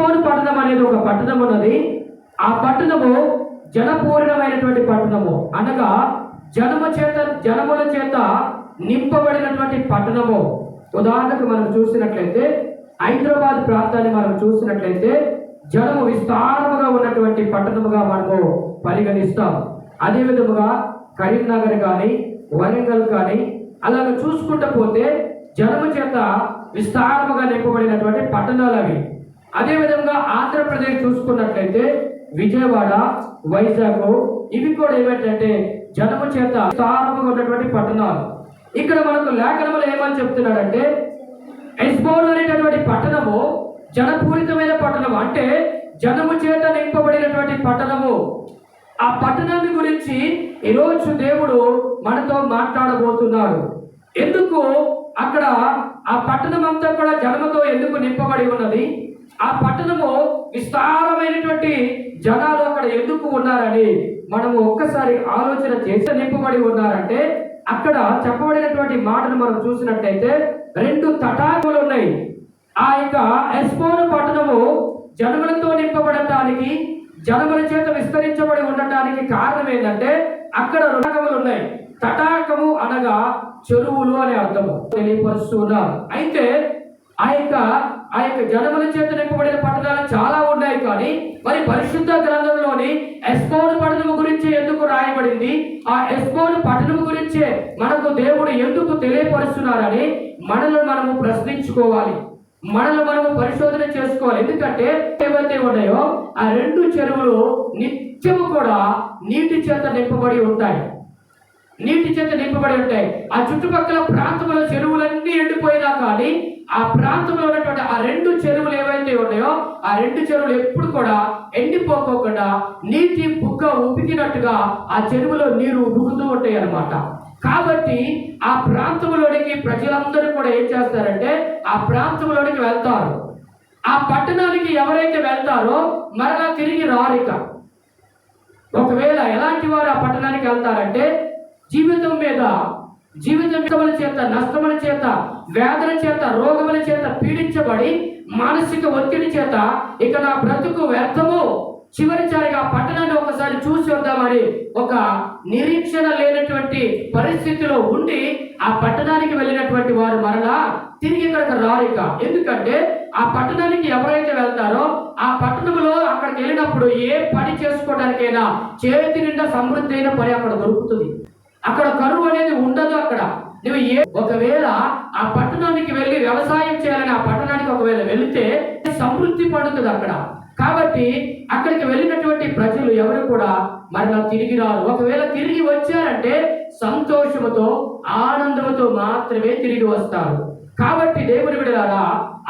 హెష్బోను పట్టణం అనేది ఒక పట్టణం ఉన్నది. ఆ పట్టణము జనపూర్ణమైనటువంటి పట్టణము, అనగా జనముల చేత నింపబడినటువంటి పట్టణము. ఉదాహరణకు మనం చూసినట్లయితే హైదరాబాద్ ప్రాంతాన్ని మనం చూసినట్లయితే జనము విస్తారముగా ఉన్నటువంటి పట్టణముగా మనము పరిగణిస్తాం. అదే విధముగా కరీంనగర్ కానీ వరంగల్ కానీ అలాగ చూసుకుంటూ పోతే జనము చేత విస్తారముగా నింపబడినటువంటి పట్టణాలు అవి. అదేవిధంగా ఆంధ్రప్రదేశ్ చూసుకున్నట్లయితే విజయవాడ, వైజాగ్ ఇవి కూడా ఏమిటంటే జనము చేత విస్తారముగా ఉన్నటువంటి పట్టణాలు. ఇక్కడ మనకు లేఖనములు ఏమని చెప్తున్నాడంటే హెష్బోను అనేటటువంటి పట్టణము జనపూరితమైన పట్టణము, అంటే జనము చేత నింపబడినటువంటి పట్టణము. ఆ పట్టణాన్ని గురించి ఈరోజు దేవుడు మనతో మాట్లాడబోతున్నాడు. ఎందుకు అక్కడ ఆ పట్టణం అంతా కూడా జనముతో ఎందుకు నింపబడి ఉన్నది, ఆ పట్టణము విస్తారమైనటువంటి జనాలు అక్కడ ఎందుకు ఉన్నారని మనము ఒక్కసారి ఆలోచన చేసి నింపబడి ఉన్నారంటే అక్కడ చెప్పబడినటువంటి మాటలు మనం చూసినట్లయితే 2 తటాకములు ఉన్నాయి. ఆ యొక్క హెష్బోను పట్టణము జనములతో నింపబడటానికి, జనముల చేత విస్తరించబడి ఉండటానికి కారణం ఏంటంటే అక్కడ 2 తటాకములు ఉన్నాయి. తటాకము అనగా చెరువులు అనే అర్థము తెలియపరుస్తున్నారు. అయితే ఆ యొక్క జనముల చేత నింపబడిన పట్టణాలు చాలా ఉన్నాయి. కానీ మరి పరిశుద్ధ గ్రంథంలోని హెష్బోను పట్టణము గురించి ఎందుకు రాయబడింది, ఆ హెష్బోను పట్టణము గురించే మనకు దేవుడు ఎందుకు తెలియపరుస్తున్నారని మనము ప్రశ్నించుకోవాలి, మనము పరిశోధన చేసుకోవాలి. ఎందుకంటే ఏవైతే ఉన్నాయో ఆ 2 చెరువులు నిత్యము కూడా నీటి చేత నింపబడి ఉంటాయి. ఆ చుట్టుపక్కల ప్రాంతంలో చెరువులన్నీ ఎండిపోయినా కానీ ఆ ప్రాంతంలో ఉన్నటువంటి ఆ 2 చెరువులు ఏవైతే ఉన్నాయో ఆ 2 చెరువులు ఎప్పుడు కూడా ఎండిపోకోకుండా నీటి బుగ్గ ఉపికినట్టుగా ఆ చెరువులో నీరు ఉబుకుతూ ఉంటాయి అన్నమాట. కాబట్టి ఆ ప్రాంతంలోనికి ప్రజలందరూ కూడా ఏం చేస్తారంటే ఆ ప్రాంతంలోనికి వెళ్తారు. ఆ పట్టణానికి ఎవరైతే వెళ్తారో మరలా తిరిగి రారిక. ఒకవేళ ఎలాంటి వారు ఆ పట్టణానికి వెళ్తారంటే జీవితం చేత, నష్టముల చేత, వ్యాధుల చేత, రోగముల చేత పీడించబడి మానసిక ఒత్తిడి చేత ఇక నా బ్రతుకు వ్యర్థము, చివరిసారిగా పట్టణాన్ని ఒకసారి చూసి వద్దామని ఒక నిరీక్షణ లేనటువంటి పరిస్థితిలో ఉండి ఆ పట్టణానికి వెళ్ళినటువంటి వారు మరలా తిరిగి ఇక్కడికి రారిక. ఎందుకంటే ఆ పట్టణానికి ఎవరైతే వెళ్తారో ఆ పట్టణంలో అక్కడికి వెళ్ళినప్పుడు ఏ పని చేసుకోవడానికైనా చేతి నిండా సమృద్ధి అయిన పని అక్కడ దొరుకుతుంది. అక్కడ కరువు అనేది ఉండదు. అక్కడ నువ్వు ఒకవేళ ఆ పట్టణానికి వెళ్ళి వ్యవసాయం చేయాలని ఆ పట్టణానికి ఒకవేళ వెళితే సమృద్ధి పడుతుంది అక్కడ. కాబట్టి అక్కడికి వెళ్ళినటువంటి ప్రజలు ఎవరు కూడా మరలా తిరిగి రారు. ఒకవేళ తిరిగి వచ్చారంటే సంతోషముతో, ఆనందముతో మాత్రమే తిరిగి వస్తారు. కాబట్టి దేవుని బిడ్డలారా,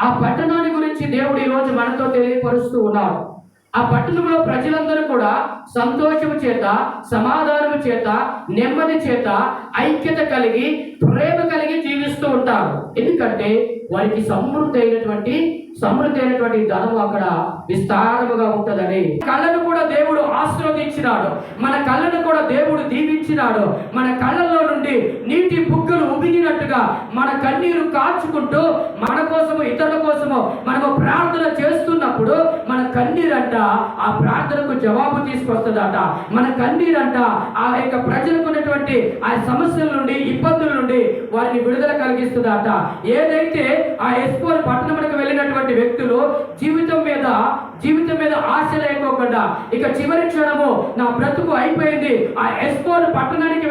ఆ పట్టణాన్ని గురించి దేవుడు ఈరోజు మనతో తెలియపరుస్తూ ఉన్నారు. ఆ పట్టణంలో ప్రజలందరూ కూడా సంతోషము చేత, సమాధానము చేత, నెమ్మది చేత, ఐక్యత కలిగి, ప్రేమ కలిగి జీవిస్తూ ఉంటారు. ఎందుకంటే వారికి సమృద్ధి అయినటువంటి ధనము అక్కడ విస్తారముగా ఉంటుందని. కళ్ళను కూడా దేవుడు ఆశీర్వదించినాడు, మన కళ్ళను కూడా దేవుడు దీవించినాడు. మన కళ్ళల్లో నుండి నీటి బుగ్గలు ఉబిగినట్టుగా మన కన్నీరు కాచుకుంటూ మన కోసము, ఇతరుల కోసము మనము ప్రార్థన చేస్తున్నప్పుడు మన కన్నీరంట ఆ ప్రార్థనకు జవాబు తీసుకొస్తుందట. మన కన్నీరంట ఆ యొక్క ప్రజలకు ఉన్నటువంటి ఆ సమస్యల నుండి, ఇబ్బందుల నుండి వారిని విడుదల కలిగిస్తుందట. ఏదైతే ఆ హెష్బోను పట్టణములకు వెళ్ళినటువంటి వ్యక్తులు జీవితం మీద ఆశ లేకోకుండా ఇక చివరి క్షణము నా బ్రతుకు అయిపోయింది, ఆ హెష్బోను పట్టణానికి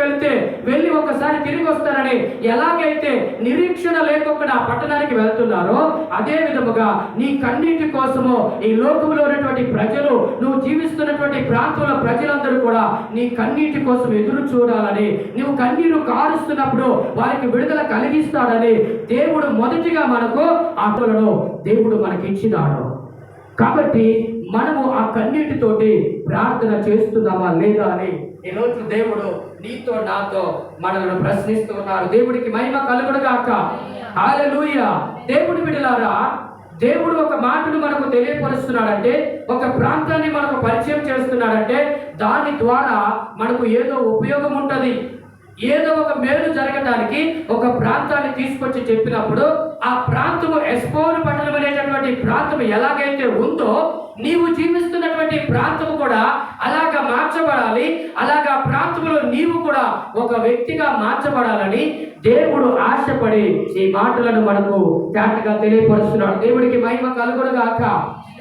వెళ్ళి ఒకసారి తిరిగి వస్తానని ఎలాగైతే నిరీక్షణ లేకోకుండా ఆ పట్టణానికి వెళ్తున్నారో అదే విధముగా నీ కన్నీటి కోసము ఈ లోకంలో ఉన్నటువంటి ప్రజలు, నువ్వు జీవిస్తున్నటువంటి ప్రాంతంలో ప్రజలందరూ కూడా నీ కన్నీటి కోసం ఎదురు చూడాలని, నువ్వు కన్నీరు కారుస్తున్నప్పుడు వారికి విడుదల కలిగిస్తాడని దేవుడు మొదటిగా మనకు ఆటలను దేవుడు మనకి ఇచ్చినాడు. కాబట్టి మనము ఆ కన్నీటితోటి ప్రార్థన చేస్తున్నామా లేదా అని ఈరోజు దేవుడు నీతో నాతో మనల్ని ప్రశ్నిస్తూ ఉన్నారు. దేవుడికి మహిమ కలుగును గాక. హల్లెలూయా. దేవుడి బిడ్డలారా, దేవుడు ఒక మాటను మనకు తెలియపరుస్తున్నాడంటే, ఒక ప్రాంతాన్ని మనకు పరిచయం చేస్తున్నాడంటే దాని ద్వారా మనకు ఏదో ఉపయోగం ఉంటుంది. ఏదో ఒక మేలు జరగడానికి ఒక ప్రాంతాన్ని తీసుకొచ్చి చెప్పినప్పుడు ఆ ప్రాంతము ఎస్పోను పట్టణం అనేటటువంటి ప్రాంతం ఎలాగైతే ఉందో నీవు జీవిస్తున్నటువంటి ప్రాంతము కూడా అలాగా మార్చబడాలి. అలాగా ప్రాంతంలో నీవు కూడా ఒక వ్యక్తిగా మార్చబడాలని దేవుడు ఆశపడి ఈ మాటలను మనకు తేటగా తెలియపరుస్తున్నాడు. దేవుడికి మహిమ కలుగునుగాక.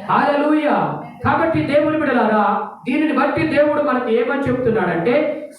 హల్లెలూయా. కాబట్టి దేవుని బిడ్డలారా, దీనిని బట్టి దేవుడు మనకి ఏమని చెప్తున్నాడంటే,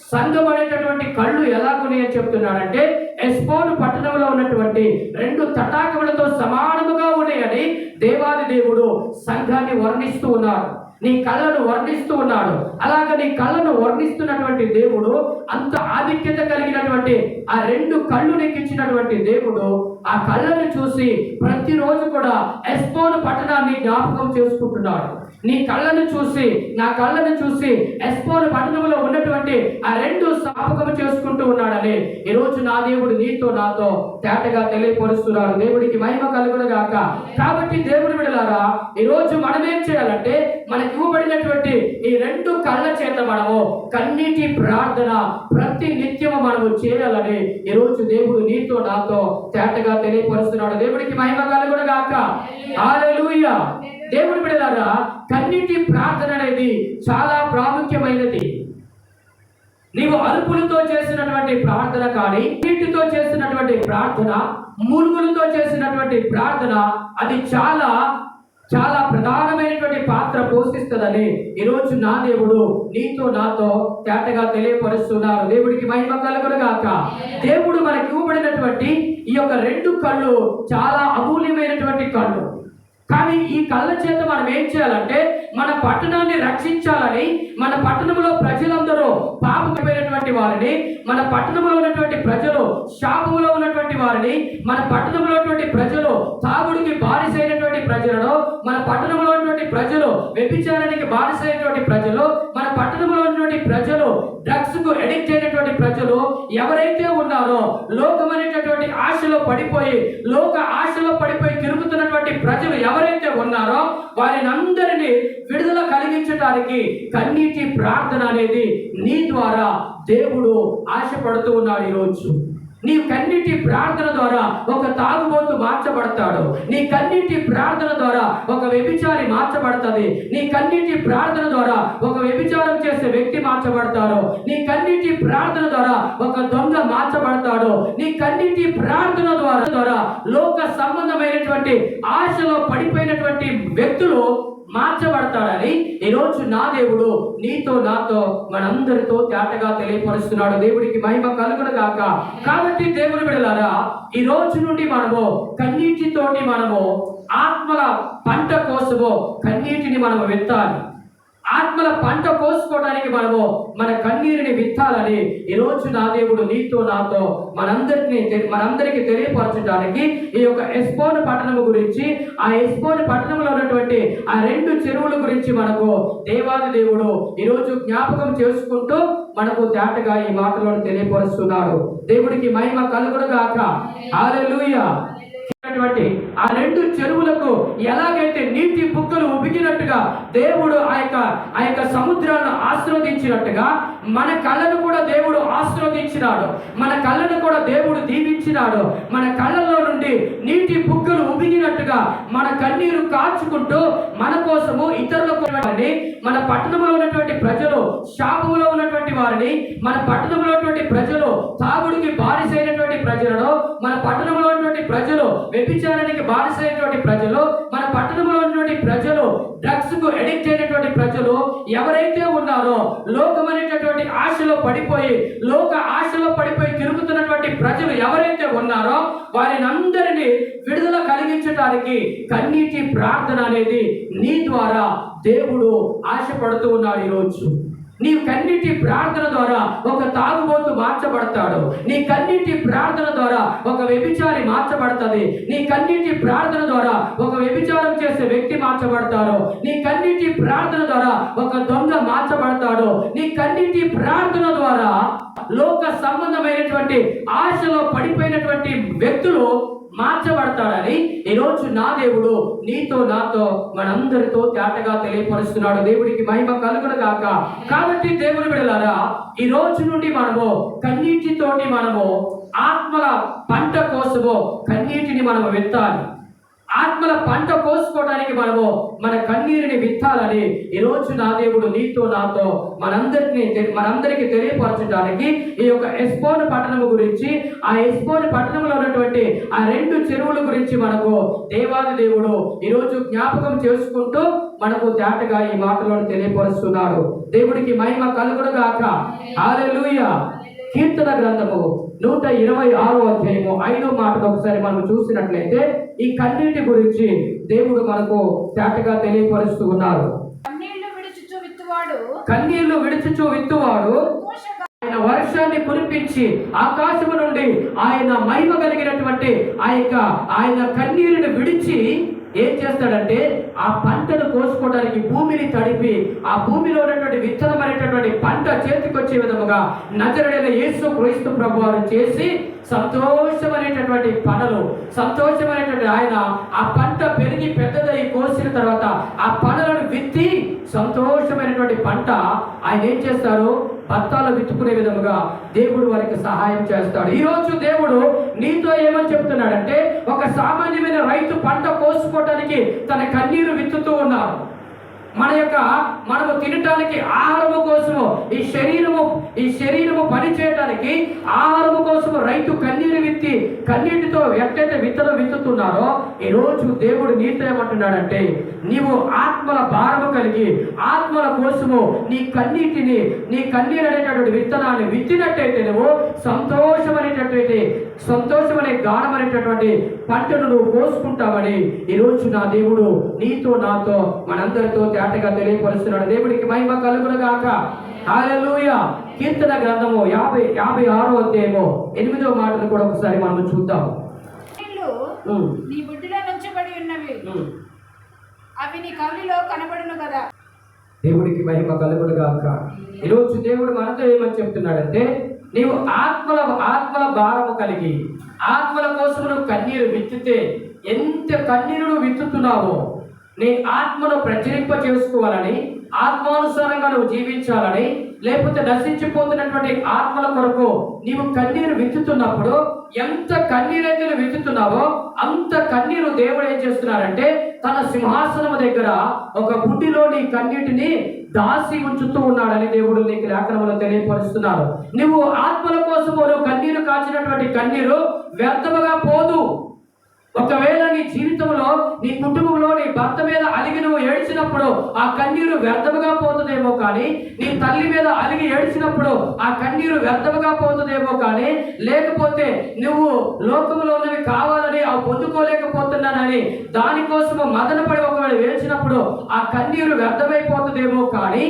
సంఘం అనేటటువంటి కళ్ళు ఎలాగున్నాయని చెప్తున్నాడంటే, ఎస్పోను పట్టణంలో ఉన్నటువంటి 2 తటాకములతో సమానముగా ఉన్నాయని దేవాది దేవుడు సంఘాన్ని వర్ణిస్తూ ఉన్నాడు. నీ కళ్ళను వర్ణిస్తూ ఉన్నాడు. అలాగ నీ కళ్ళను వర్ణిస్తున్నటువంటి దేవుడు, అంత ఆధిక్యత కలిగినటువంటి ఆ 2 కళ్ళు నీకు ఇచ్చినటువంటి దేవుడు ఆ కళ్ళను చూసి ప్రతిరోజు కూడా ఎస్పోను పట్టణాన్ని జ్ఞాపకం చేసుకుంటున్నాడు. నీ కళ్ళను చూసి, నా కళ్ళను చూసి ఎస్పోను పట్టణంలో ఉన్నటువంటి ఆ 2 జ్ఞాపకం చేసుకుంటూ ఉన్నాడని ఈరోజు నా దేవుడు నీతో నాతో తేటగా తెలియపరుస్తున్నాడు. దేవుడికి మహిమ కలుగునుగాక. కాబట్టి దేవుని బిడ్డలారా, ఈరోజు మనం ఏం చేయాలంటే, మనకి ఇవ్వబడినటువంటి ఈ 2 కళ్ళ చేత మనము కన్నీటి ప్రార్థన ప్రతి నిత్యము మనము చేయాలని ఈరోజు దేవుడు నీతో నాతో తేటగా తెలియపరుస్తున్నాడు. దేవుడికి మహిమ కలుగునుగాక. హల్లెలూయా. దేవుని బిడ్డలారా, కన్నీటి ప్రార్థన అనేది చాలా ప్రాముఖ్యమైనది. నీవు అరుపులతో చేసినటువంటి ప్రార్థన కానీ, నీటితో చేసినటువంటి ప్రార్థన, మూలుగులతో చేసినటువంటి ప్రార్థన, అది చాలా చాలా ప్రధానమైనటువంటి పాత్ర పోషిస్తుందని ఈరోజు నా దేవుడు నీతో నాతో తేటగా తెలియపరుస్తున్నారు. దేవుడికి మహిమ కలుగునుగాక. దేవుడు మనకి ఇవ్వబడినటువంటి ఈ యొక్క 2 కళ్ళు చాలా అమూల్యమైనటువంటి కళ్ళు. కానీ ఈ కళ్ళ చేత మనం ఏం చేయాలంటే, మన పట్టణాన్ని రక్షించాలని, మన పట్టణంలో ప్రజలందరూ పాపమైనటువంటి వారిని, మన పట్టణంలో ఉన్నటువంటి ప్రజలు శాపములో ఉన్నటువంటి వారిని, మన పట్టణంలో ఉన్నటువంటి ప్రజలు తాగుడికి బానిసైనటువంటి ప్రజలను, మన పట్టణంలో ఉన్నటువంటి ప్రజలు వ్యభిచారానికి బానిసైనటువంటి ప్రజలు, మన పట్టణంలో ఉన్నటువంటి ప్రజలు డ్రగ్స్ కు అడిక్ట్ అయినటువంటి ప్రజలు ఎవరైతే ఉన్నారో, లోకమైనటువంటి ఆశలో పడిపోయి తిరుగుతున్నటువంటి ప్రజలు ఎవరైతే ఉన్నారో వారిని అందరినీ విడుదల కలిగించడానికి కన్నీటి ప్రార్థన అనేది నీ ద్వారా దేవుడు ఆశపడుతూ ఉన్నాడు. ఈరోజు నీ కన్నీటి ప్రార్థన ద్వారా ఒక తాగుబోతు మార్చబడతాడు. నీ కన్నీటి ప్రార్థన ద్వారా ఒక వ్యభిచారి మార్చబడుతుంది. నీ కన్నీటి ప్రార్థన ద్వారా ఒక వ్యభిచారం చేసే వ్యక్తి మార్చబడతాడు. నీ కన్నీటి ప్రార్థన ద్వారా ఒక దొంగ మార్చబడతాడు. నీ కన్నీటి ప్రార్థన ద్వారా లోక సంబంధమైనటువంటి ఆశలో పడిపోయినటువంటి వ్యక్తులు మార్చబడతాడని ఈరోజు నా దేవుడు నీతో నాతో మనందరితో తేటగా తెలియపరుస్తున్నాడు. దేవుడికి మహిమ కలుగునుగాక. కాబట్టి దేవుని బిడ్డలారా, ఈ రోజు నుండి మనము కన్నీటితోటి మనము ఆత్మల పంట కోసము కన్నీటిని మనము విత్తాలి. ఆత్మల పంట కోసుకోవడానికి మనము మన కన్నీరుని విత్తాలని ఈరోజు నా దేవుడు నీతో నాతో మనందరికీ తెలియపరచడానికి ఈ యొక్క ఎస్పోను పట్టణము గురించి, ఆ ఎస్పోను పట్టణంలో ఉన్నటువంటి ఆ 2 చెరువుల గురించి మనకు దేవాది దేవుడు ఈరోజు జ్ఞాపకం చేసుకుంటూ మనకు తేటగా ఈ మాటలను తెలియపరుస్తున్నాడు. దేవుడికి మహిమ కలుగునుగాక. హల్లెలూయా. ఆ 2 చెరువులకు ఎలాగైతే నీటి బుగ్గలు ఉబికినట్టుగా దేవుడు ఆ యొక్క సముద్రాలను ఆశీర్వదించినట్టుగా మన కళ్ళను కూడా దేవుడు ఆశీర్వదించినాడు. మన కళ్ళను కూడా దేవుడు దీవించినాడు. మన కళ్ళలో నుండి నీటి బుగ్గలు ఉబికినట్టుగా మన కన్నీరు కాచుకుంటూ మన కోసము ఇతరుల కోసమని, మన పట్టణంలో ఉన్నటువంటి ప్రజలు శాపములో ఉన్నటువంటి వారిని, మన పట్టణంలో ఉన్నటువంటి ప్రజలు తాగుడికి బానిసైనటువంటి ప్రజలను, మన పట్టణంలో ఉన్నటువంటి ప్రజలు వ్యభిచారానికి బానిసైనటువంటి ప్రజలు, మన పట్టణంలో ఉన్నటువంటి ప్రజలు డ్రగ్స్ కు అడిక్ట్ అయినటువంటి ప్రజలు ఎవరైతే ఉన్నారో, లోకమైనటువంటి ఆశలో పడిపోయి తిరుగుతున్నటువంటి ప్రజలు ఎవరైతే ఉన్నారో వారిని అందరినీ విడుదల కలిగించడానికి కన్నీటి ప్రార్థన అనేది నీ ద్వారా దేవుడు ఆశపడుతూ ఉన్నాడు. ఈరోజు నీ కన్నీటి ప్రార్థన ద్వారా ఒక తాగుబోతు మార్చబడతాడు. నీ కన్నీటి ప్రార్థన ద్వారా ఒక వ్యభిచారి మార్చబడుతుంది. నీ కన్నీటి ప్రార్థన ద్వారా ఒక వ్యభిచారం చేసే వ్యక్తి మార్చబడతాడు. నీ కన్నీటి ప్రార్థన ద్వారా ఒక దొంగ మార్చబడతాడు. నీ కన్నీటి ప్రార్థన ద్వారా లోక సంబంధమైనటువంటి ఆశలో పడిపోయినటువంటి వ్యక్తులు మార్చబడతాడని ఈరోజు నా దేవుడు నీతో నాతో మనందరితో తేటగా తెలియపరుస్తున్నాడు. దేవుడికి మహిమ కలుగును గాక. కాబట్టి దేవుని బిడ్డలారా, ఈ రోజు నుండి మనము కన్నీటితోటి మనము ఆత్మల పంట కోసము కన్నీటిని మనము విత్తాలి. ఆత్మల పంట కోసుకోవడానికి మనము మన కన్నీరుని విత్తాలని ఈరోజు నా దేవుడు నీతో నాతో మనందరికీ తెలియపరచడానికి ఈ యొక్క ఎస్పోను పట్టణము గురించి, ఆ ఎస్పోను పట్టణంలో ఉన్నటువంటి ఆ 2 చెరువుల గురించి మనకు దేవాది దేవుడు ఈరోజు జ్ఞాపకం చేసుకుంటూ మనకు తేటగా ఈ మాటలను తెలియపరుస్తున్నాడు. దేవుడికి మహిమ కలుగును గాక. హల్లెలూయా. కీర్తన గ్రంథము 126వ అధ్యాయము 5వ మాటను ఒకసారి మనం చూసినట్లయితే ఈ కన్నీటి గురించి దేవుడు మనకు తేటగా తెలియపరుస్తూ ఉన్నారు. కన్నీళ్లు విడుచుచు విత్తువాడు ఆయన వర్షాన్ని కురిపించి ఆకాశము నుండి ఆయన మహిమ కలిగినటువంటి ఆయన కన్నీరుని విడిచి ఏం చేస్తాడంటే ఆ పంటను కోసుకోవడానికి భూమిని తడిపి ఆ భూమిలో ఉన్నటువంటి విత్తనమైనటువంటి పంట చేతికొచ్చే విధముగా నజరుడైన యేసు క్రీస్తు ప్రభువారు చేసి సంతోషమైనటువంటి పనులు, సంతోషమైనటువంటి ఆయన ఆ పంట పెరిగి పెద్దదై కోసిన తర్వాత ఆ పనులను విత్తి సంతోషమైనటువంటి పంట ఆయన ఏం చేస్తారు, బత్తాలు విత్తుకునే విధముగా దేవుడు వారికి సహాయం చేస్తాడు. ఈ రోజు దేవుడు నీతో ఏమని చెప్తున్నాడంటే, ఒక సామాన్యమైన రైతు పంట కోసుకోవటానికి తన కన్నీరు విత్తుతూ ఉన్నారు. మనము తినటానికి ఆహారము కోసము ఈ శరీరము పని చేయటానికి ఆహారము కోసము రైతు కన్నీరు విత్తి కన్నీటితో ఎక్కడైతే విత్తనం విత్తుతున్నారో ఈ రోజు దేవుడు నీతో ఏమంటున్నాడంటే, నీవు ఆత్మల భారము కలిగి ఆత్మల కోసము నీ కన్నీరు అనేటటువంటి విత్తనాన్ని విత్తినట్టయితే నువ్వు సంతోషమనే గాఢమనేటటువంటి పంటను నువ్వు కోసుకుంటావని ఈరోజు నా దేవుడు నీతో నాతో మనందరితో తేటగా తెలియపరుస్తున్నాడు. దేవుడికి మహిమ కలుగును గాక. హల్లెలూయా. కీర్తన గ్రంథము 56వ అధ్యాయము 8వ మాటను కూడా ఒకసారి మనం చూద్దాం. నీ బుడ్డిలో నుంచబడి ఉన్నవి, అవి నీ కవిలో కనబడును కదా. దేవుడికి మహిమ కలుగును గాక. ఈరోజు దేవుడు మనతో ఏమని చెప్తున్నాడంటే, నీవు ఆత్మల భారము కలిగి ఆత్మల కోసం నువ్వు కన్నీరు విత్తితే, ఎంత కన్నీరు విత్తుతున్నావో నీ ఆత్మను ప్రచురింప చేసుకోవాలని, ఆత్మానుసారంగా నువ్వు జీవించాలని, లేకపోతే నశించిపోతున్నటువంటి ఆత్మల కొరకు నీవు కన్నీరు విత్తుతున్నప్పుడు ఎంత కన్నీరైతే నువ్వు విత్తుతున్నావో అంత కన్నీరు దేవుడు ఏం చేస్తున్నారంటే తన సింహాసనం దగ్గర ఒక బుడ్డిలో నీ కన్నీటిని దాసి ఉంచుతూ ఉన్నాడని దేవుడు నీకు లేఖనంలో తెలియపరుస్తున్నాడు. నువ్వు ఆత్మల కోసము నువ్వు కన్నీరు కాచినటువంటి కన్నీరు వ్యర్థముగా పోదు. ఒకవేళ నీ జీవితంలో నీ కుటుంబంలో నీ భర్త మీద అలిగి నువ్వు ఏడ్చినప్పుడు ఆ కన్నీరు వ్యర్థముగా పోతుందేమో కానీ, నీ తల్లి మీద అలిగి ఏడ్చినప్పుడు ఆ కన్నీరు వ్యర్థముగా పోతుందేమో కానీ, లేకపోతే నువ్వు లోకంలో ఉన్నవి కావాలని అవి పొందుకోలేకపోతున్నానని దానికోసము మదనపడి ఒకవేళ ఏడ్చినప్పుడు ఆ కన్నీరు వ్యర్థమైపోతుందేమో కానీ,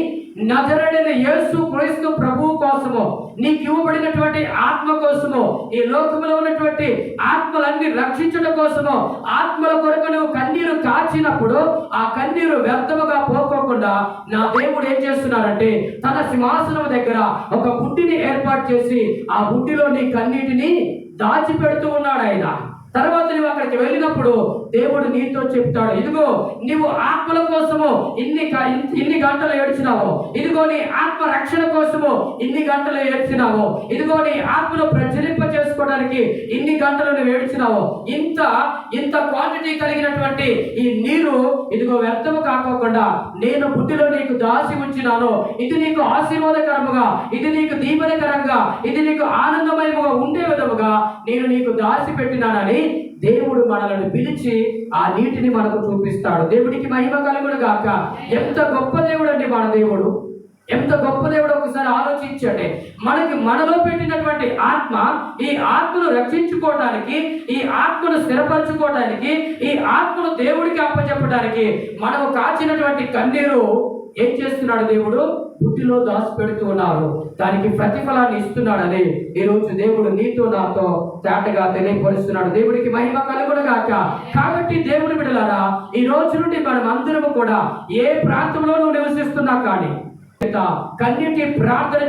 నజరేయుడైన యేసు క్రీస్తు ప్రభువు కోసము నీకు ఇవ్వబడినటువంటి ఆత్మ కోసము, ఈ లోకంలో ఉన్నటువంటి ఆత్మలన్నీ రక్షించడం కోసము ఆత్మల కొరకు నువ్వు కన్నీరు కాచినప్పుడు ఆ కన్నీరు వ్యర్థముగా పోకోకుండా నా దేవుడు ఏం చేస్తున్నారంటే తన సింహాసనం దగ్గర ఒక బుడ్డిని ఏర్పాటు చేసి ఆ బుడ్డిలో నీ కన్నీటిని దాచిపెడుతూ ఉన్నాడు ఆయన. తర్వాత నువ్వు అక్కడికి వెళ్ళినప్పుడు దేవుడు నీతో చెప్తాడు, ఇదిగో నీవు ఆత్మల కోసము ఇన్ని గంటలు ఏడ్చినావు, ఇదిగో నీ ఆత్మ రక్షణ కోసము ఇన్ని గంటలు ఏడ్చినావు, ఇదిగో నీ ఆత్మను ప్రచురింప చేసుకోవడానికి ఇన్ని గంటలు నువ్వు ఏడ్చినావు. ఇంత క్వాంటిటీ కలిగినటువంటి ఈ నీరు ఇదిగో వ్యర్థము కాకోకుండా నేను బుద్ధిలో నీకు దాచి ఉంచినాను. ఇది నీకు ఆశీర్వాదకరముగా, ఇది నీకు దీవెనకరంగా, ఇది నీకు ఆనందమయముగా ఉండే విధముగా నేను నీకు దాచి పెట్టినానని దేవుడు మనల్ని పిలిచి ఆ నీటిని మనకు చూపిస్తాడు. దేవుడికి మహిమ కలుగును గాక. ఎంత గొప్ప దేవుడు అండి మన దేవుడు, ఎంత గొప్ప దేవుడు. ఒకసారి ఆలోచించండి. మనలో పెట్టినటువంటి ఆత్మ, ఈ ఆత్మను రక్షించుకోవడానికి, ఈ ఆత్మను స్థిరపరచుకోవడానికి, ఈ ఆత్మను దేవుడికి అప్పచెప్పడానికి మనము కాచినటువంటి కన్నీరు ఏం చేస్తున్నాడు దేవుడు బుద్ధిలో దాచిపెడుతూ ఉన్నారు. దానికి ప్రతిఫలాన్ని ఇస్తున్నాడని ఈరోజు దేవుడు నీతో నాతో తేటగా తెలియపరుస్తున్నాడు. దేవుడికి మహిమ కలుగును గాక. కాబట్టి దేవుని బిడ్డలారా, ఈ రోజు నుండి మనం అందరము కూడా ఏ ప్రాంతంలో నువ్వు నివసిస్తున్నా కానీ కన్నీటి ప్రార్థన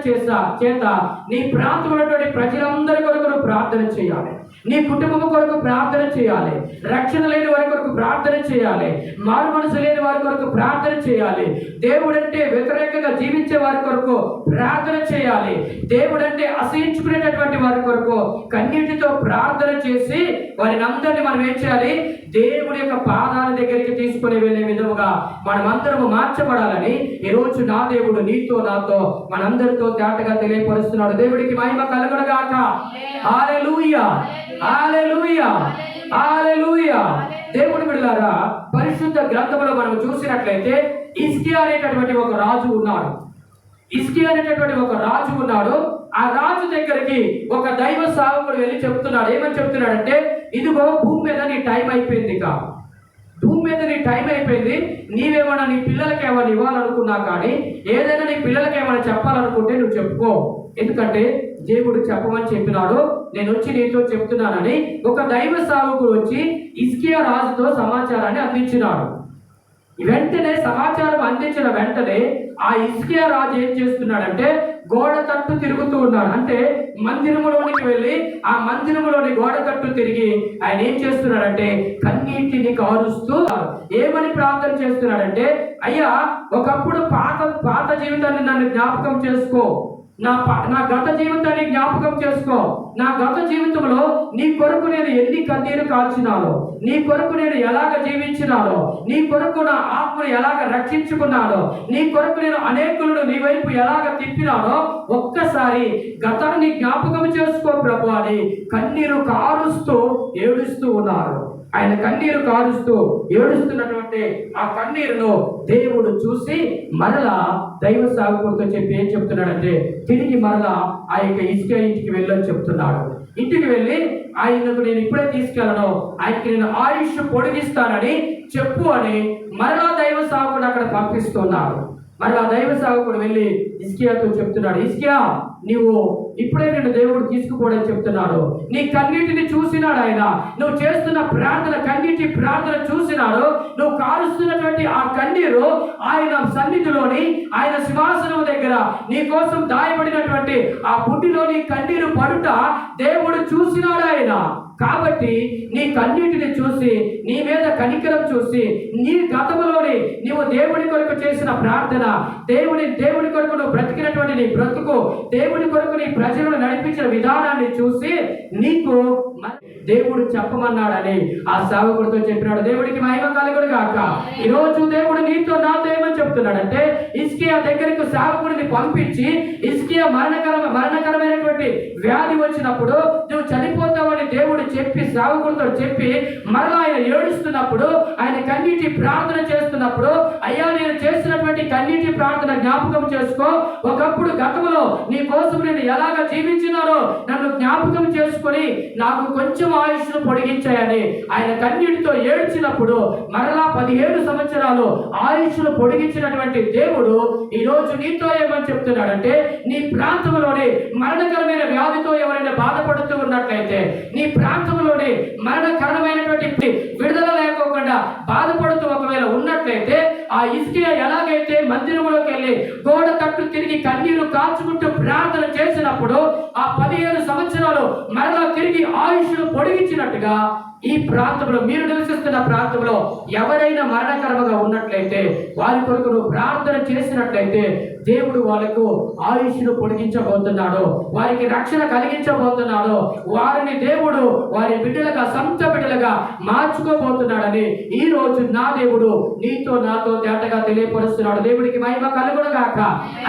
చేత నీ ప్రాంతంలో ప్రజలందరి కొరకు ప్రార్థన చేయాలి. నీ కుటుంబం కొరకు ప్రార్థన చేయాలి. రక్షణ లేని వారి కొరకు ప్రార్థన చేయాలి. మారు మనసు లేని వారి కొరకు ప్రార్థన చేయాలి. దేవుడంటే వ్యతిరేకంగా జీవించే వారి కొరకు ప్రార్థన చేయాలి. దేవుడంటే అసహించుకునేటటువంటి వారి కొరకు కన్నీటితో ప్రార్థన చేసి వారిని అందరినీ మనం ఏం చేయాలి? దేవుడి యొక్క పాదాల దగ్గరికి తీసుకుని వెళ్ళే విధముగా మనమందరము మార్చబడాలని ఈరోజు నా దేవుడు నీతో నాతో మనందరితో తేటగా తెలియపరుస్తున్నాడు. దేవుడికి మహిమ కలుగునుగాక. హల్లెలూయా, హల్లెలూయా, హల్లెలూయా. దేవుడి బిడ్డలారా, పరిశుద్ధ గ్రంథంలో మనం చూసినట్లయితే హిజ్కియా అనేటటువంటి ఒక రాజు ఉన్నాడు. హిజ్కియా అనేటటువంటి ఒక రాజు ఉన్నాడు. ఆ రాజు దగ్గరికి ఒక దైవ సేవకుడు వెళ్ళి చెప్తున్నాడు. ఏమని చెప్తున్నాడంటే, ఇదిగో భూమి మీద నీ టైం అయిపోయింది. భూమి మీద నీ టైం అయిపోయింది. నీవేమైనా నీ పిల్లలకి ఏమైనా ఇవ్వాలనుకున్నా కానీ, ఏదైనా నీ పిల్లలకి ఏమైనా చెప్పాలనుకుంటే నువ్వు చెప్పుకో. ఎందుకంటే దేవుడు చెప్పమని చెప్పినాడు, నేను వచ్చి నీతో చెప్తున్నానని ఒక దైవ సేవకుడు వచ్చి హిజ్కియా రాజుతో సమాచారాన్ని అందించినాడు. వెంటనే సమాచారం అందించిన వెంటనే ఆ హిజ్కియా రాజు ఏం చేస్తున్నాడంటే గోడ తట్టు తిరుగుతూ ఉన్నాడు. అంటే మందిరములోనికి వెళ్ళి ఆ మందిరములోని గోడ తట్టు తిరిగి ఆయన ఏం చేస్తున్నాడంటే కన్నీటిని కారుస్తూ ఏమని ప్రార్థన చేస్తున్నాడంటే, అయ్యా ఒకప్పుడు పాత జీవితాన్ని నన్ను జ్ఞాపకం చేసుకో, నా గత జీవితాన్ని జ్ఞాపకం చేసుకో. నా గత జీవితంలో నీ కొరకు నేను ఎన్ని కన్నీరు కాల్చినానో, నీ కొరకు నేను ఎలాగ జీవించినానో, నీ కొరకు నా ఆత్మను ఎలాగ రక్షించుకున్నానో, నీ కొరకు నేను అనేకులను నీ వైపు ఎలాగ తిప్పినానో ఒక్కసారి గతాన్ని జ్ఞాపకం చేసుకో ప్రభు అని కన్నీరు కారుస్తూ ఏడుస్తూ ఉన్నారు. ఆయన కన్నీరు కారుస్తూ ఏడుస్తున్నటువంటి ఆ కన్నీరును దేవుడు చూసి మరలా దైవ సేవకుడితో చెప్పి ఏం చెప్తున్నాడంటే, తిరిగి మరలా ఆ యొక్క హిజ్కియా ఇంటికి వెళ్ళని చెప్తున్నాడు. ఇంటికి వెళ్ళి ఆయనకు నేను ఇప్పుడే తీసుకెళ్ళను, ఆయనకి నేను ఆయుష్ పొడిగిస్తానని చెప్పు అని మరలా దైవ సేవకుడు అక్కడ పంపిస్తున్నాడు. మరలా దైవ సేవకుడు వెళ్ళి హిజ్కియాతో చెప్తున్నాడు, హిజ్కియా నీవు ఇప్పుడే నేను దేవుడు తీసుకుపోవడం చెప్తున్నాడు. నీ కన్నీటిని చూసినాడు ఆయన. నువ్వు చేస్తున్న ప్రార్థన, కన్నీటి ప్రార్థన చూసినాడు. నువ్వు కారుస్తున్నటువంటి ఆ కన్నీరు ఆయన సన్నిధిలోని ఆయన సింహాసనం దగ్గర నీ కోసం దాయబడినటువంటి ఆ బుడ్డిలోని కన్నీరు పడుట దేవుడు చూసినాడు ఆయన. కాబట్టి నీ కన్నీటిని చూసి, నీ మీద కనికరం చూసి, నీ గతములోని నీవు దేవుడి కొరకు చేసిన ప్రార్థన, దేవుడి కొరకు నువ్వు బ్రతికినటువంటి నీ బ్రతుకు, దేవుడి కొరకు నీ ప్రజలను నడిపించిన విధానాన్ని చూసి నీకు దేవుడు చెప్పమన్నాడని ఆ సేవకుడితో చెప్పినాడు. దేవుడికి మహిమ కలుగును గాక. ఈరోజు దేవుడు నీతో నాతో ఏమని చెప్తున్నాడంటే, హిజ్కియా దగ్గరికి సేవకుడిని పంపించి హిజ్కియా మరణకరమైనటువంటి వ్యాధి వచ్చినప్పుడు నువ్వు చనిపోతావని దేవుడు చెప్పి సేవకుడితో చెప్పి మరలా ఆయన ఏడుస్తున్నప్పుడు, ఆయన కన్నీటి ప్రార్థన చేస్తున్నప్పుడు, అయ్యా నేను చేసినటువంటి కన్నీటి ప్రార్థన జ్ఞాపకం చేసుకో. ఒకప్పుడు గతంలో నీ కోసం నేను ఎలాగ జీవించినానో నన్ను జ్ఞాపకం చేసుకొని నాకు కొంచెం ఆయుష్ను పొడిగించాయని ఆయన కన్నీటితో ఏడ్చినప్పుడు మరలా 17 సంవత్సరాలు ఆయుష్ను పొడిగించినటువంటి దేవుడు ఈరోజు నీతో ఏమని చెప్తున్నాడంటే, నీ ప్రాంతంలోని మరణకరమైన వ్యాధితో ఎవరైనా బాధపడుతూ ఉన్నట్లయితే, నీ ప్రాంతంలోని మరణకరమైనటువంటి విడుదల లేకోకుండా బాధపడుతూ ఒకవేళ ఉన్నట్లయితే, ఆ హిజ్కియా ఎలాగైతే మందిరంలోకి వెళ్ళి గోడ తట్టు తిరిగి కన్నీరు కాల్చుకుంటూ ప్రార్థన చేసినప్పుడు ఆ 17 సంవత్సరాలు మరలా తిరిగి ఆయుష్ను పొడిగించినట్టుగా ఈ ప్రాంతంలో, మీరు నివసిస్తున్న ప్రాంతంలో ఎవరైనా మరణకరంగా ఉన్నట్లయితే వారి కొరకు నువ్వు ప్రార్థన చేసినట్లయితే దేవుడు వాళ్ళకు ఆయుష్ను పొడిగించబోతున్నాడు, వారికి రక్షణ కలిగించబోతున్నాడు, వారిని దేవుడు వారి బిడ్డలుగా, సొంత బిడ్డలుగా మార్చుకోబోతున్నాడని ఈ రోజు నా దేవుడు నీతో నాతో తేటగా తెలియపరుస్తున్నాడు. దేవుడికి మహిమ కలుగును గాక.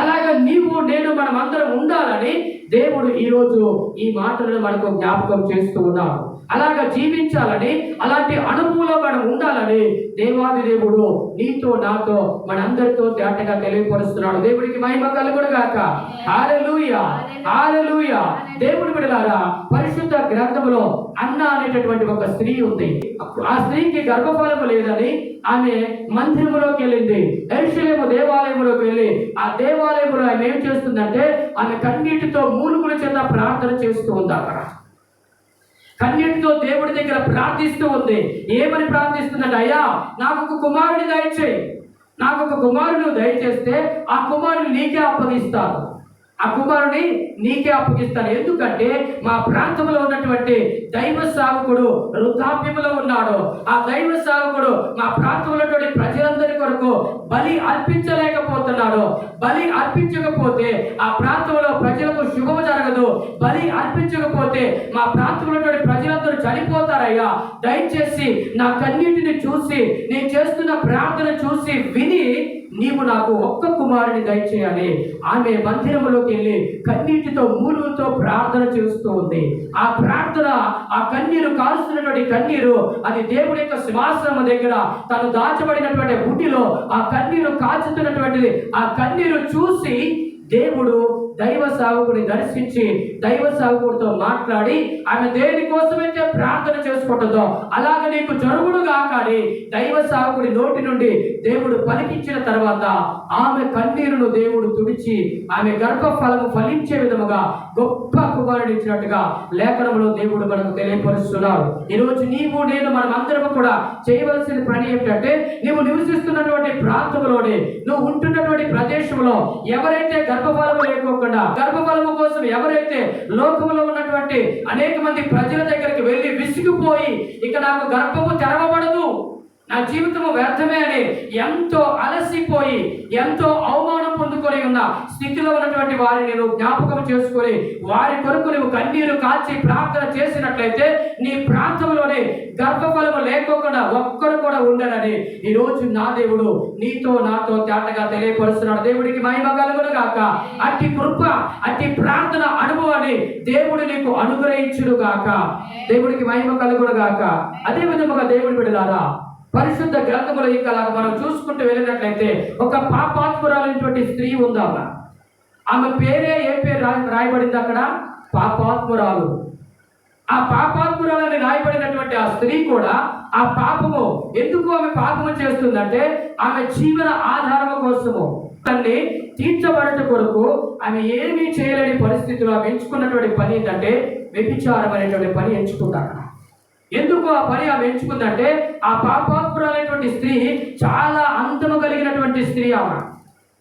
అలాగా నీవు నేను మనం అందరం ఉండాలని దేవుడు ఈ రోజు ఈ మాటలను మనకు జ్ఞాపకం చేస్తూ ఉన్నాడు. అలాగా జీవించాలని, అలాంటి అనుభవంలో మనం ఉండాలని దేవాది దేవుడు నీతో నాతో మనందరితో తేటగా తెలియపరుస్తున్నాడు. దేవుడికి మహిమ కలుగును గాక. హల్లెలూయా, హల్లెలూయా. దేవుడి బిడ్డలారా, పరిశుద్ధ గ్రంథములో అన్న అనేటటువంటి ఒక స్త్రీ ఉంది. ఆ స్త్రీకి గర్భఫలము లేదని ఆమె మందిరములోకి వెళ్ళింది. యెరూషలేము దేవాలయంలోకి వెళ్ళి ఆ దేవాలయంలో ఆమె ఏం చేస్తుందంటే ఆమె కన్నీటితో మూలుగుల చేత ప్రార్థన చేస్తూ ఉంది. అక్కడ కన్నీటితో దేవుడి దగ్గర ప్రార్థిస్తూ ఉంది. ఏమని ప్రార్థిస్తుందంటే, అయ్యా నాకు ఒక కుమారుని దయచేయి, నాకు ఒక కుమారుడు దయచేస్తే ఆ కుమారుని నీకే అప్పగిస్తాను. ఆ కుమారుని నీకే అప్పగిస్తాను, ఎందుకంటే మా ప్రాంతంలో ఉన్నటువంటి దైవ సేవకుడు వృద్ధాప్యంలో ఉన్నాడు. ఆ దైవ సేవకుడు మా ప్రాంతంలో ఉన్నటువంటి ప్రజలందరి కొరకు బలి అర్పించలేకపోతున్నాడు. బలి అర్పించకపోతే ఆ ప్రాంతంలో ప్రజలకు శుభము జరగదు. బలి అర్పించకపోతే మా ప్రాంతంలో ఉన్నటువంటి ప్రజలందరూ చనిపోతారయ్యా. దయచేసి నా కన్నీటిని చూసి, నేను చేస్తున్న ప్రార్థన చూసి విని నీవు నాకు ఒక్క కుమారుని దయచేయాలి. ఆమె మందిరంలోకి వెళ్ళి కన్నీటితో మూలుగుతో ప్రార్థన చేస్తూ ఉంది. ఆ ప్రార్థన, ఆ కన్నీరు కారుస్తున్నటువంటి కన్నీరు, అది దేవుడి యొక్క సింహాసనం దగ్గర తను దాచబడినటువంటి బుట్టిలో ఆ కన్నీరు కాచుతున్నటువంటిది. ఆ కన్నీరు చూసి దేవుడు దైవ సేవకుని దర్శించి దైవ సేవకుడితో మాట్లాడి, ఆమె దేనికోసమైతే ప్రార్థన చేసుకుంటుందో అలాగే నీకు జరుగుడుగా. కానీ దైవ సేవకుడి నోటి నుండి దేవుడు పలికించిన తర్వాత ఆమె కన్నీరును దేవుడు తుడిచి ఆమె గర్భఫలము ఫలించే విధముగా గొప్ప కుమారుడు ఇచ్చినట్టుగా లేఖనంలో దేవుడు మనకు తెలియపరుస్తున్నాడు. ఈరోజు నీవు నేను మనం అందరం కూడా చేయవలసిన పని ఏమిటంటే, నీవు నివసిస్తున్నటువంటి ప్రాంతంలోనే, నువ్వు ఉంటున్నటువంటి ప్రదేశంలో ఎవరైతే గర్భఫలము లేకోకుండా, గర్భఫలము కోసం ఎవరైతే లోకంలో ఉన్నటువంటి అనేక మంది ప్రజల దగ్గరికి వెళ్ళి విసిగిపోయి ఇక నాకు గర్భము తెరవబడదు, నా జీవితము వ్యర్థమే అని ఎంతో అలసిపోయి ఎంతో అవమానం పొందుకొని ఉన్న స్థితిలో ఉన్నటువంటి వారిని నువ్వు జ్ఞాపకం చేసుకొని వారి కొరకు నువ్వు కన్నీరు కాచి ప్రార్థన చేసినట్లయితే నీ ప్రాంతంలోనే గర్భఫలము లేకోకుండా ఒక్కరు కూడా ఉండరని ఈరోజు నా దేవుడు నీతో నాతో తేటగా తెలియపరుస్తున్నాడు. దేవుడికి మహిమ కలుగును గాక. అట్టి కృప, అట్టి ప్రార్థన అనుభవాన్ని దేవుడు నీకు అనుగ్రహించును గాక. దేవుడికి మహిమ కలుగును గాక. అదే విధముగా దేవుడి బిడ్డలారా, పరిశుద్ధ గ్రంథములో ఇంకా మనం చూసుకుంటూ వెళ్ళినట్లయితే ఒక పాపాత్మురాలైనటువంటి స్త్రీ ఉందామా. ఆమె పేరే ఏ పేరు రాయబడింది అక్కడ? పాపాత్మురాలు. ఆ పాపాత్మురాలని రాయబడినటువంటి ఆ స్త్రీ కూడా ఆ పాపము, ఎందుకు ఆమె పాపము చేస్తుందంటే ఆమె జీవన ఆధారము కోసము, తన్ని తీర్చబడట కొరకు ఆమె ఏమీ చేయలేని పరిస్థితిలో ఆమె ఎంచుకున్నటువంటి పని ఏంటంటే వ్యభిచారం అనేటువంటి పని ఎంచుకుంటారు. ఎందుకు ఆ పని ఆమె ఎంచుకుందంటే ఆ పాపాత్మురాలైనటువంటి స్త్రీ చాలా అందము కలిగినటువంటి స్త్రీ. ఆమె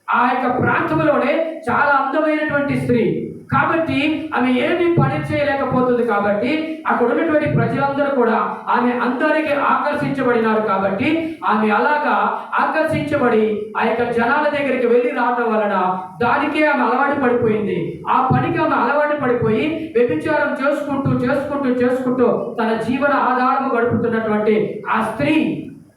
ఆ యొక్క ప్రాంతంలోనే చాలా అందమైనటువంటి స్త్రీ కాబట్టి ఆమె ఏమీ పని చేయలేకపోతుంది. కాబట్టి అక్కడ ఉన్నటువంటి ప్రజలందరూ కూడా ఆమె అందరికి ఆకర్షించబడినారు. కాబట్టి ఆమె అలాగా ఆకర్షించబడి ఆ యొక్క జనాల దగ్గరికి వెళ్ళి రావడం వలన దానికే ఆమె అలవాటు పడిపోయింది. ఆ పనికి ఆమె అలవాటు పడిపోయి వ్యభిచారం చేసుకుంటూ తన జీవన ఆధారము గడుపుతున్నటువంటి ఆ స్త్రీ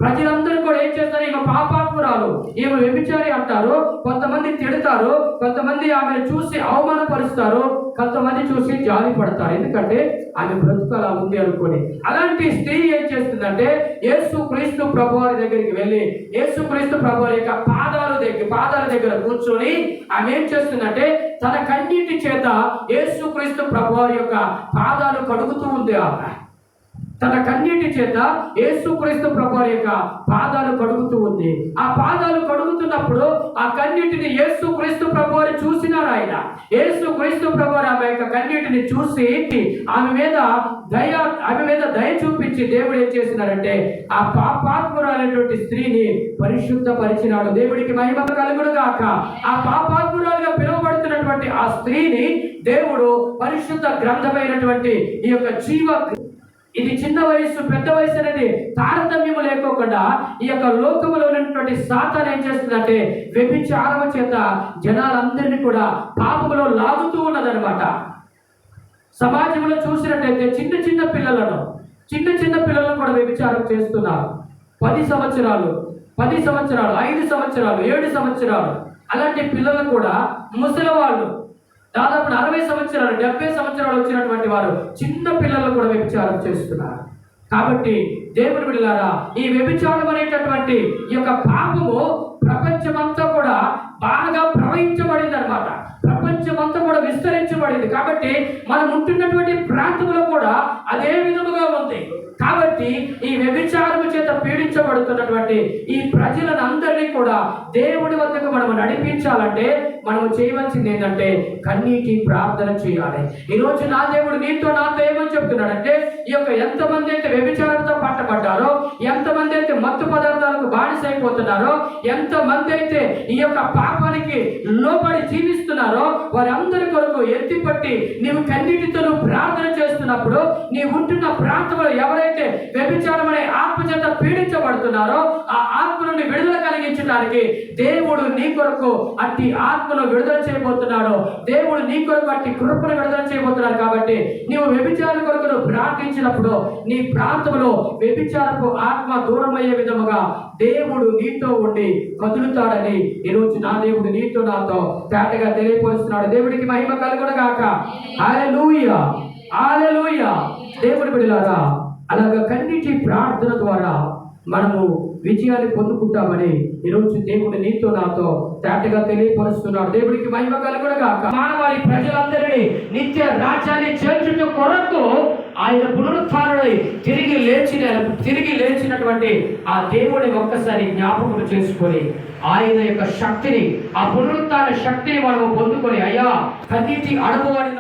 ప్రజలందరూ కూడా ఏం చేస్తారు? ఈమె పాపాత్మురాలు, ఈమె వ్యభిచారి అంటారు. కొంతమంది తిడతారు, కొంతమంది ఆమెను చూసి అవమానపరుస్తారు, కొంతమంది చూసి జాలి పడతారు. ఎందుకంటే ఆమె బ్రతుకు అలా ఉంది అనుకోని. అలాంటి స్త్రీ ఏం చేస్తుందంటే యేసు క్రీస్తు ప్రభువారి దగ్గరికి వెళ్ళి యేసు క్రీస్తు ప్రభువారి యొక్క పాదాల దగ్గర కూర్చొని ఆమె ఏం చేస్తుందంటే తన కన్నీటి చేత యేసు క్రీస్తు ప్రభువారి యొక్క పాదాలు కడుగుతూ ఉంది. ఆమె తన కన్నీటి చేత యేసుక్రీస్తు ప్రభువారి యొక్క పాదాలు కడుగుతూ ఉంది. ఆ పాదాలు కడుగుతున్నప్పుడు ఆ కన్నీటిని యేసుక్రీస్తు ప్రభువారు చూసినారు. ఆయన యేసుక్రీస్తు ప్రభువారు ఆమె యొక్క కన్నీటిని చూసి ఆమె మీద దయ చూపించి దేవుడు ఏం చేసినారంటే ఆ పాపాత్మురాలైనటువంటి స్త్రీని పరిశుద్ధపరిచినాడు. దేవుడికి మహిమ కలుగును గాక. ఆ పాపాత్మురాలుగా పిలువబడుతున్నటువంటి ఆ స్త్రీని దేవుడు పరిశుద్ధ గ్రంథమైనటువంటి ఈ యొక్క ఇది చిన్న వయసు పెద్ద వయసు అనేది తారతమ్యము లేకోకుండా ఈ యొక్క లోకములో ఉన్నటువంటి సాతాను ఏం చేస్తుందంటే వ్యభిచారము చేత జనాలందరినీ కూడా పాపములో లాగుతూ ఉన్నదనమాట. సమాజంలో చూసినట్టయితే చిన్న పిల్లలను కూడా వ్యభిచారం చేస్తున్నారు. 10 సంవత్సరాలు 5 సంవత్సరాలు 7 సంవత్సరాలు అలాంటి పిల్లలు కూడా ముసలి వాళ్ళు దాదాపు 60 సంవత్సరాలు 70 సంవత్సరాలు వచ్చినటువంటి వారు చిన్న పిల్లలు కూడా వ్యభిచారం చేస్తున్నారు. కాబట్టి దేవుని బిడ్డలారా, ఈ వ్యభిచారం అనేటటువంటి ఈ యొక్క పాపము ప్రపంచమంతా కూడా బాగా ప్రవహించబడింది అనమాట. ప్రపంచమంతా కూడా విస్తరించబడింది. కాబట్టి మనం ఉంటున్నటువంటి ప్రాంతంలో కూడా అదే విధముగా ఉంది. కాబట్టి ఈ వ్యభిచారము చేత పీడించబడుతున్నటువంటి ఈ ప్రజలను అందరినీ కూడా దేవుడి వద్దకు మనం నడిపించాలంటే మనం చేయవలసింది ఏంటంటే కన్నీటి ప్రార్థన చేయాలి. ఈరోజు నా దేవుడు నీతో నాతో ఏమని చెప్తున్నాడంటే, ఈ యొక్క ఎంతమంది అయితే వ్యభిచారంతో పట్టబడ్డారో, ఎంతమంది అయితే మత్తు పదార్థాలకు బానిసైపోతున్నారో, ఎంతమంది అయితే ఈ యొక్క పాపానికి లోబడి జీవిస్తున్నారో వారందరి కొరకు ఎత్తిపట్టి నీవు కన్నీటితో ప్రార్థన చేస్తున్నప్పుడు, నీ ఉంటున్న ప్రాంతంలో ఎవరైతే వ్యభిచారం అనే ఆత్మ చేత పీడించబడుతున్నారో ఆ ఆత్మ నుండి విడుదల కలిగించడానికి దేవుడు నీ కొరకు అట్టి ఆత్మను విడుదల చేయబోతున్నాడు. దేవుడు నీ కొరకు అట్టి కృపను విడుదల చేయబోతున్నాడు. కాబట్టి నీవు వ్యభిచారం కొరకు నువ్వు ప్రార్థించినప్పుడు నీ ప్రాంతంలో వ్యభిచారపు ఆత్మ దూరమయ్యే విధముగా దేవుడు నీతో ఉండి కదులుతాడని ఈరోజు నా దేవుడు నీతో నాతో తేటగా తెలియపరుస్తున్నాడు. దేవుడికి మహిమ కలుగునుగాక. హల్లెలూయా, హల్లెలూయా. దేవుడి బిడ్డలారా, అలాగా కన్నీటి ప్రార్థన ద్వారా మనము విజయాన్ని పొందుకుంటామని ఈరోజు దేవుడు నీతో నాతో తేటగా తెలియపరుస్తున్నాడు. దేవుడికి మహిమ కలుగునుగాక. మానవాళి ప్రజలందరినీ నిత్య రాజ్యాన్ని చేర్చుట కొరకు ఆయన పునరుత్థానుడై తిరిగి లేచినటువంటి ఆ దేవుని ఒక్కసారి జ్ఞాపకం చేసుకొని ఆయన యొక్క శక్తిని, ఆ పునరుత్థాన శక్తిని మనము పొందుకొని, అయ్యా కన్నీటి అనుభవాన్ని